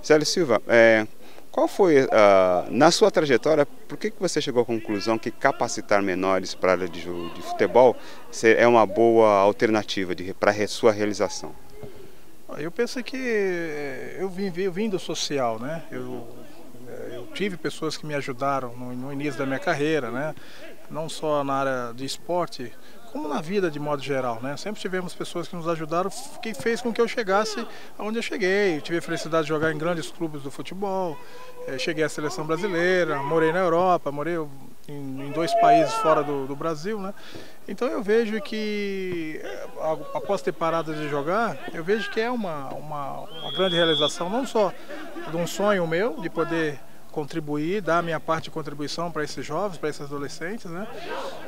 Célio Silva, qual foi, na sua trajetória, por que você chegou à conclusão que capacitar menores para a área de futebol é uma boa alternativa para a sua realização? Eu penso que eu vim do social, né? Eu tive pessoas que me ajudaram no início da minha carreira, né? Não só na área de esporte, como na vida de modo geral, né? Sempre tivemos pessoas que nos ajudaram, que fez com que eu chegasse aonde eu cheguei. Eu tive a felicidade de jogar em grandes clubes do futebol, cheguei à seleção brasileira, morei na Europa, morei em 2 países fora do Brasil, né? Então eu vejo que, após ter parado de jogar, eu vejo que é uma grande realização, não só de um sonho meu, de poder contribuir, dar a minha parte de contribuição para esses jovens, para esses adolescentes, né?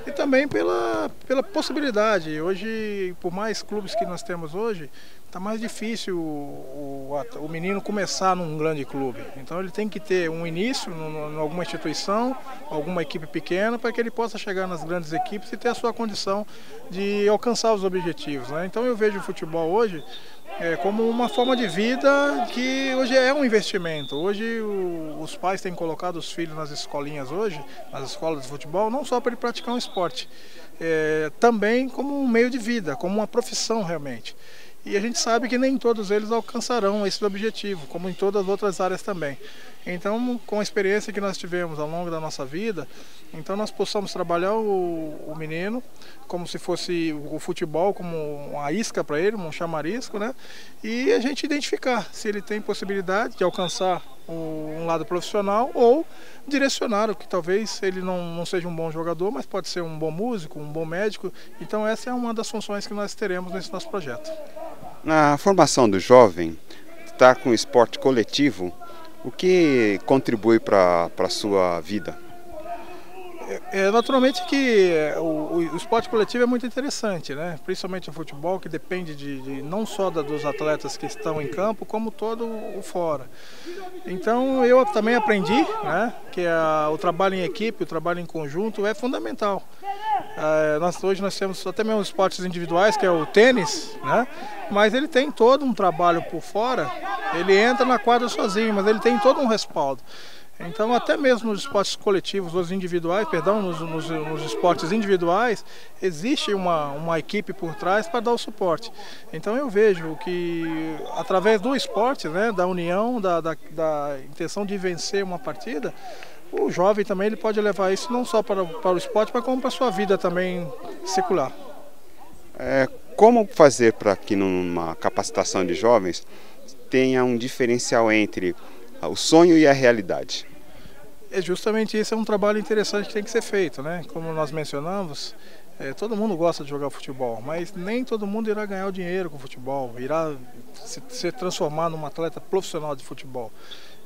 E também pela possibilidade. Hoje, por mais clubes que nós temos hoje, está mais difícil o menino começar num grande clube. Então ele tem que ter um início em alguma instituição, alguma equipe pequena, para que ele possa chegar nas grandes equipes e ter a sua condição de alcançar os objetivos, né? Então eu vejo o futebol hoje como uma forma de vida que hoje é um investimento. Hoje os pais têm colocado os filhos nas escolinhas hoje, nas escolas de futebol, não só para ele praticar um esporte, também como um meio de vida, como uma profissão realmente. E a gente sabe que nem todos eles alcançarão esse objetivo, como em todas as outras áreas também. Então, com a experiência que nós tivemos ao longo da nossa vida, então nós possamos trabalhar o menino como se fosse o futebol, como uma isca para ele, um chamarisco, né? E a gente identificar se ele tem possibilidade de alcançar um lado profissional ou direcionar, o que talvez ele não seja um bom jogador, mas pode ser um bom músico, um bom médico. Então essa é uma das funções que nós teremos nesse nosso projeto. Na formação do jovem, estar com o esporte coletivo, o que contribui para a sua vida? Naturalmente que o esporte coletivo é muito interessante, né? Principalmente o futebol, que depende não só dos atletas que estão em campo, como todo o fora. Então eu também aprendi, né, que o trabalho em equipe, o trabalho em conjunto é fundamental. Hoje nós temos até mesmo esportes individuais, que é o tênis, né? Mas ele tem todo um trabalho por fora, ele entra na quadra sozinho, mas ele tem todo um respaldo. Então até mesmo nos esportes coletivos, nos esportes individuais, existe uma equipe por trás para dar o suporte. Então eu vejo que através do esporte, né, da união, da intenção de vencer uma partida, o jovem também ele pode levar isso não só para o esporte, mas como para a sua vida também secular. Como fazer para que numa capacitação de jovens tenha um diferencial entre o sonho e a realidade? Justamente isso é um trabalho interessante que tem que ser feito, né? Como nós mencionamos, todo mundo gosta de jogar futebol, mas nem todo mundo irá ganhar o dinheiro com o futebol, irá se transformar num atleta profissional de futebol.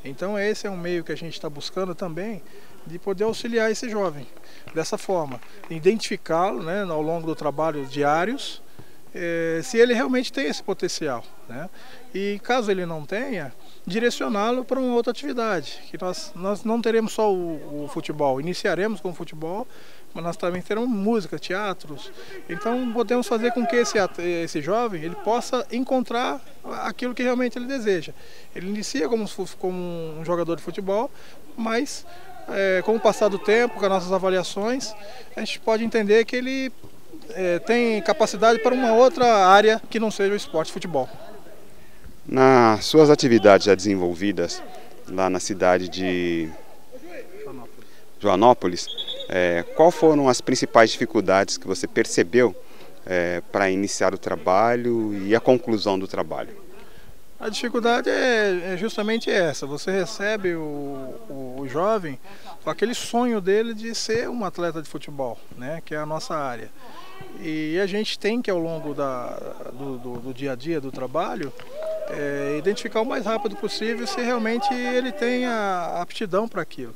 Então esse é um meio que a gente está buscando também, de poder auxiliar esse jovem dessa forma, identificá-lo, né, ao longo do trabalho diários, se ele realmente tem esse potencial, né? E caso ele não tenha, direcioná-lo para uma outra atividade, que nós não teremos só o futebol, iniciaremos com o futebol, mas nós também teremos música, teatros. Então podemos fazer com que esse jovem ele possa encontrar aquilo que realmente ele deseja. Ele inicia como um jogador de futebol, mas com o passar do tempo, com as nossas avaliações, a gente pode entender que ele tem capacidade para uma outra área que não seja o esporte futebol. Nas suas atividades já desenvolvidas lá na cidade de Joanópolis, qual foram as principais dificuldades que você percebeu para iniciar o trabalho e a conclusão do trabalho? A dificuldade é justamente essa: você recebe o jovem com aquele sonho dele de ser um atleta de futebol, né, que é a nossa área. E a gente tem que, ao longo do dia a dia do trabalho, identificar o mais rápido possível se realmente ele tem a aptidão para aquilo.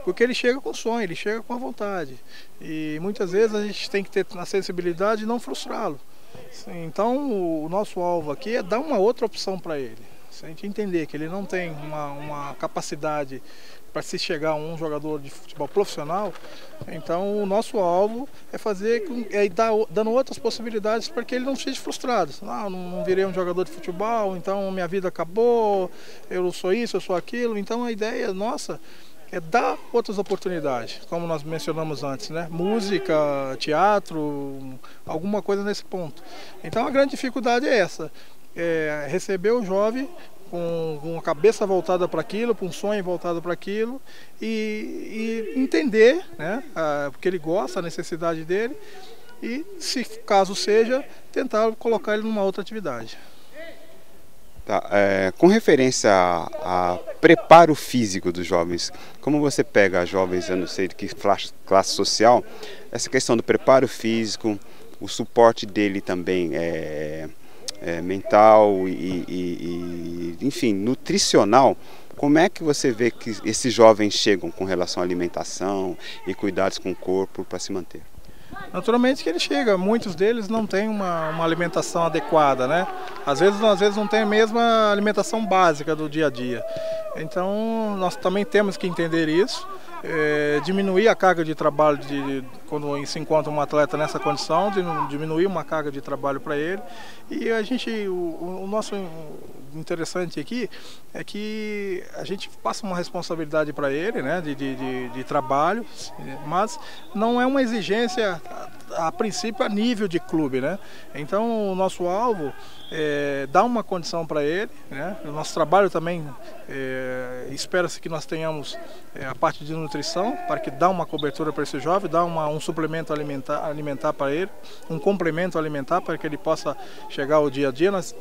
Porque ele chega com sonho, ele chega com a vontade. E muitas vezes a gente tem que ter a sensibilidade de não frustrá-lo. Então o nosso alvo aqui é dar uma outra opção para ele. se a gente entender que ele não tem uma capacidade para se chegar a um jogador de futebol profissional, então o nosso alvo é dando outras possibilidades para que ele não seja frustrado. Não virei um jogador de futebol, então minha vida acabou, eu sou isso, eu sou aquilo. Então a ideia nossa é dar outras oportunidades, como nós mencionamos antes, né? Música, teatro, alguma coisa nesse ponto. Então a grande dificuldade é essa, receber o jovem com a cabeça voltada para aquilo, com um sonho voltado para aquilo e entender, né, o que ele gosta, a necessidade dele e, se caso seja, tentar colocar ele numa outra atividade. Tá, com referência a preparo físico dos jovens, como você pega jovens, eu não sei de que classe social, essa questão do preparo físico, o suporte dele também mental enfim, nutricional, como é que você vê que esses jovens chegam com relação à alimentação e cuidados com o corpo para se manter? Naturalmente que ele chega, muitos deles não têm uma alimentação adequada, né? Às vezes não tem a mesma alimentação básica do dia a dia. Então nós também temos que entender isso, diminuir a carga de trabalho quando se encontra um atleta nessa condição, diminuir uma carga de trabalho para ele. E o nosso interessante aqui é que a gente passa uma responsabilidade para ele, né, de trabalho, mas não é uma exigência a princípio a nível de clube, né? Então o nosso alvo é dar uma condição para ele, né? O nosso trabalho também espera-se que nós tenhamos a parte de nutrição para que dá uma cobertura para esse jovem, dá um suplemento alimentar para ele, um complemento alimentar para que ele possa chegar ao dia a dia. Nós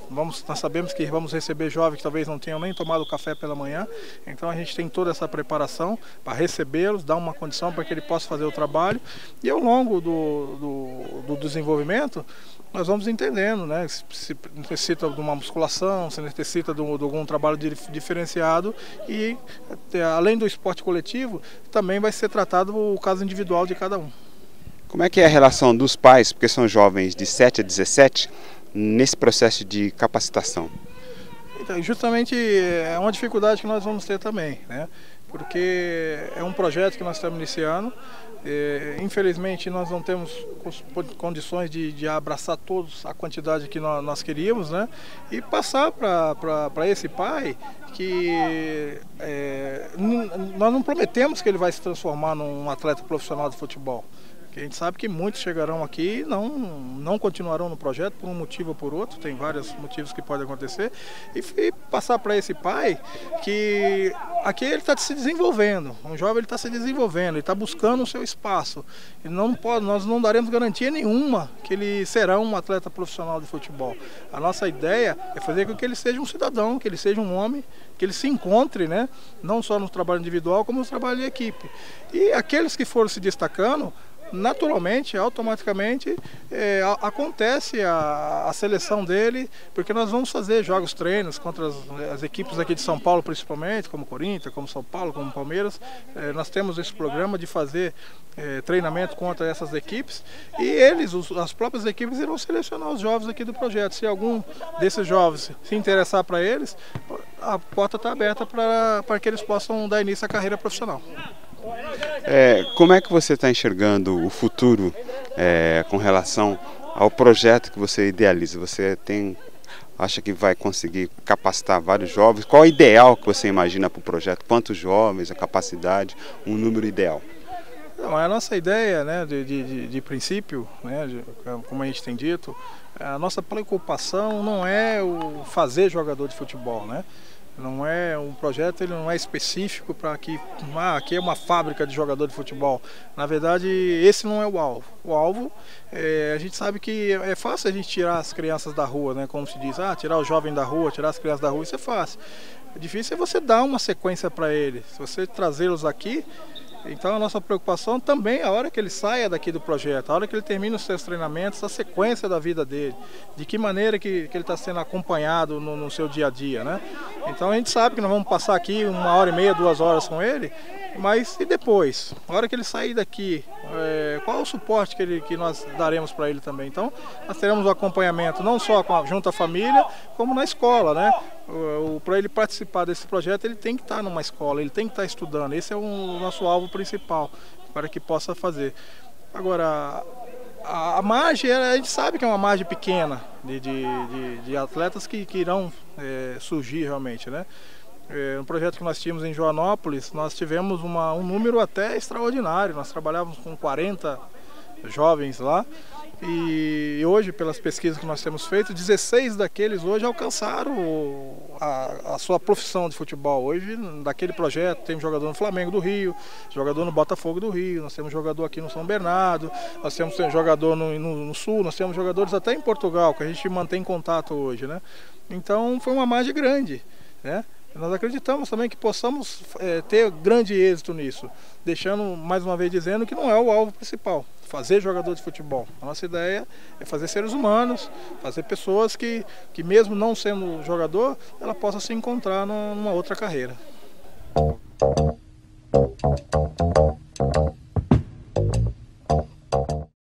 sabemos que vamos receber jovens que talvez não tenham nem tomado café pela manhã, então a gente tem toda essa preparação para recebê-los, dar uma condição para que ele possa fazer o trabalho e ao longo do desenvolvimento nós vamos entendendo, né, se necessita de uma musculação, se necessita de algum trabalho diferenciado e além do esporte coletivo também vai ser tratado o caso individual de cada um. Como é que é a relação dos pais, porque são jovens de 7 a 17, nesse processo de capacitação? Então, justamente é uma dificuldade que nós vamos ter também, né? Porque é um projeto que nós estamos iniciando. Infelizmente nós não temos condições de abraçar todos a quantidade que nós queríamos, né? E passar para esse pai que nós não prometemos que ele vai se transformar num atleta profissional de futebol. A gente sabe que muitos chegarão aqui e não continuarão no projeto por um motivo ou por outro, tem vários motivos que podem acontecer, e passar para esse pai que aqui ele está se desenvolvendo, um jovem está se desenvolvendo, ele está buscando o seu espaço, nós não daremos garantia nenhuma que ele será um atleta profissional de futebol. A nossa ideia é fazer com que ele seja um cidadão, que ele seja um homem, que ele se encontre, né, não só no trabalho individual, como no trabalho de equipe. E aqueles que foram se destacando, naturalmente, automaticamente, acontece a seleção dele, porque nós vamos fazer jogos treinos contra as equipes aqui de São Paulo, principalmente, como Corinthians, como São Paulo, como Palmeiras. Nós temos esse programa de fazer treinamento contra essas equipes e as próprias equipes irão selecionar os jovens aqui do projeto. Se algum desses jovens se interessar para eles, a porta está aberta para que eles possam dar início à carreira profissional. Como é que você está enxergando o futuro com relação ao projeto que você idealiza? Você acha que vai conseguir capacitar vários jovens? Qual é o ideal que você imagina para o projeto? Quantos jovens, a capacidade, um número ideal? Não, a nossa ideia, né, de princípio, né, como a gente tem dito, a nossa preocupação não é o fazer jogador de futebol, né? Não é um projeto, ele não é específico para aqui é uma fábrica de jogador de futebol. Na verdade, esse não é o alvo. O alvo, a gente sabe que é fácil a gente tirar as crianças da rua, né? Como se diz, tirar o jovem da rua, tirar as crianças da rua, isso é fácil. O difícil é você dar uma sequência para eles. Se você trazê-los aqui, Então a nossa preocupação também é a hora que ele saia daqui do projeto, a hora que ele termine os seus treinamentos, a sequência da vida dele, de que maneira que ele está sendo acompanhado no seu dia a dia, né? Então a gente sabe que nós vamos passar aqui 1h30, 2 horas com ele, mas e depois? A hora que ele sair daqui, qual é o suporte que nós daremos para ele também? Então nós teremos o acompanhamento não só junto à família, como na escola, né? Para ele participar desse projeto, ele tem que estar numa escola, ele tem que estar estudando. Esse é o nosso alvo principal, para que possa fazer. Agora, a margem, a gente sabe que é uma margem pequena de atletas que irão surgir realmente, né? No projeto que nós tínhamos em Joanópolis, nós tivemos um número até extraordinário. Nós trabalhávamos com 40 jovens lá. E hoje, pelas pesquisas que nós temos feito, 16 daqueles hoje alcançaram a sua profissão de futebol. Hoje, daquele projeto, temos jogador no Flamengo do Rio, jogador no Botafogo do Rio, nós temos jogador aqui no São Bernardo, nós temos jogador no Sul, nós temos jogadores até em Portugal, que a gente mantém contato hoje, né? Então, foi uma margem grande, né? Nós acreditamos também que possamos ter grande êxito nisso, deixando, mais uma vez, dizendo que não é o alvo principal, fazer jogador de futebol. A nossa ideia é fazer seres humanos, fazer pessoas que mesmo não sendo jogador, ela possa se encontrar numa outra carreira.